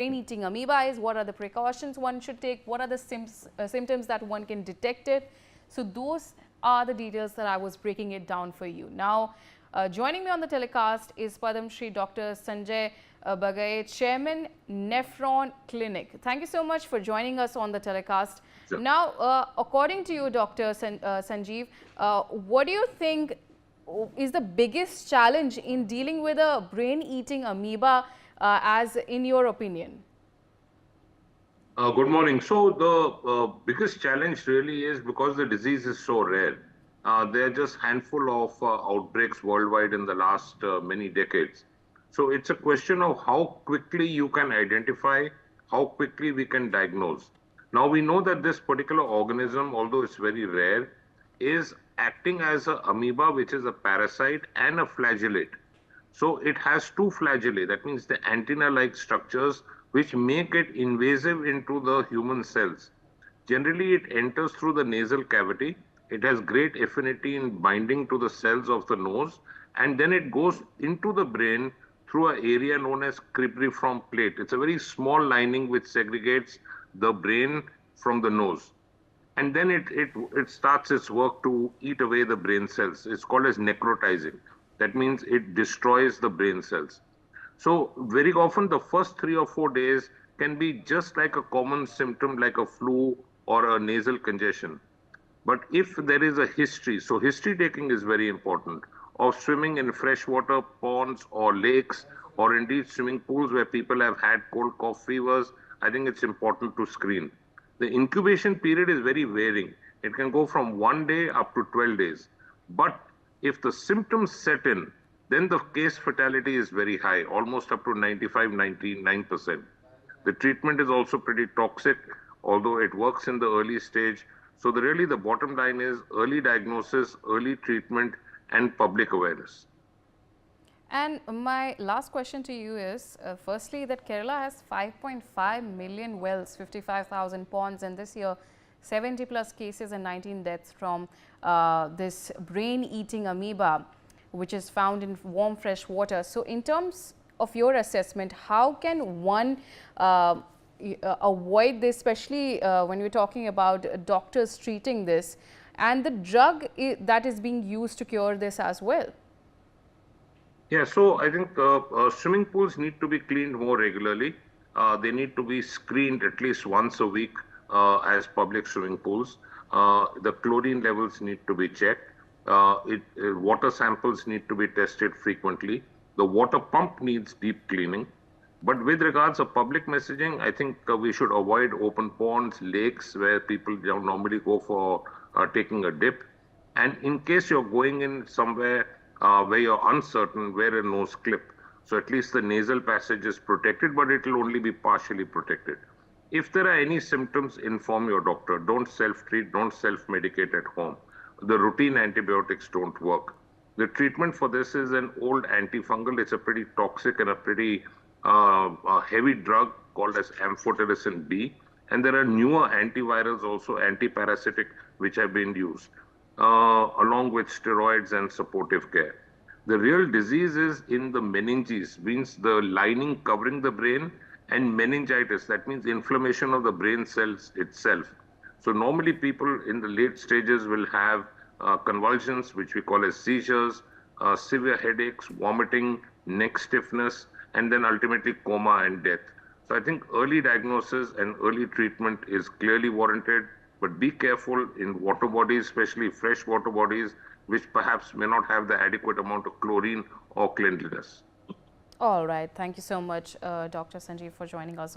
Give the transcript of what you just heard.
brain-eating amoeba is, what are the precautions one should take, what are the symptoms that one can detect it. So those are the details that I was breaking it down for you. Now, joining me on the telecast is Padma Shri Dr. Sanjeev Bagai, Chairman, Nephron Clinic. Thank you so much for joining us on the telecast. Sure. Now, according to you, Dr. Sanjeev, what do you think is the biggest challenge in dealing with a brain-eating amoeba, as in your opinion? Good morning. So the biggest challenge really is because the disease is so rare. There are just handful of outbreaks worldwide in the last many decades. So it's a question of how quickly you can identify, how quickly we can diagnose. Now we know that this particular organism, although it's very rare, is acting as an amoeba, which is a parasite and a flagellate. So it has two flagellae, that means the antenna-like structures which make it invasive into the human cells. Generally, it enters through the nasal cavity. It has great affinity in binding to the cells of the nose, and then it goes into the brain through an area known as cribriform plate. It's a very small lining which segregates the brain from the nose. And then it starts its work to eat away the brain cells. It's called as necrotizing. That means it destroys the brain cells. So very often the first 3 or 4 days can be just like a common symptom like a flu or a nasal congestion. But if there is a history, so history taking is very important, of swimming in freshwater ponds or lakes or indeed swimming pools where people have had cold, cough, fevers, I think it's important to screen. The incubation period is very varying. It can go from 1 day up to 12 days. But if the symptoms set in, then the case fatality is very high, almost up to 95–99%. The treatment is also pretty toxic, although it works in the early stage. So really the bottom line is early diagnosis, early treatment, and public awareness. And my last question to you is, firstly, that Kerala has 5.5 million wells, 55,000 ponds, and this year 70 plus cases and 19 deaths from this brain-eating amoeba, which is found in warm fresh water. So in terms of your assessment, how can one avoid this, especially when we're talking about doctors treating this and the drug that is being used to cure this as well? Yeah, so I think swimming pools need to be cleaned more regularly. They need to be screened at least once a week as public swimming pools. The chlorine levels need to be checked. Water samples need to be tested frequently. The water pump needs deep cleaning. But with regards to public messaging, I think we should avoid open ponds, lakes where people normally go for taking a dip. And in case you're going in somewhere where you're uncertain, wear a nose clip. So at least the nasal passage is protected, but it will only be partially protected. If there are any symptoms, inform your doctor. Don't self-treat, don't self-medicate at home. The routine antibiotics don't work. The treatment for this is an old antifungal. It's a pretty toxic and a pretty heavy drug called as amphotericin B. And there are newer antivirals, also antiparasitic, which have been used, along with steroids and supportive care. The real disease is in the meninges, means the lining covering the brain, and meningitis, that means inflammation of the brain cells itself. So normally people in the late stages will have convulsions, which we call as seizures, severe headaches, vomiting, neck stiffness, and then ultimately coma and death. So I think early diagnosis and early treatment is clearly warranted, but be careful in water bodies, especially fresh water bodies, which perhaps may not have the adequate amount of chlorine or cleanliness. All right. Thank you so much, Dr. Sanjeev, for joining us.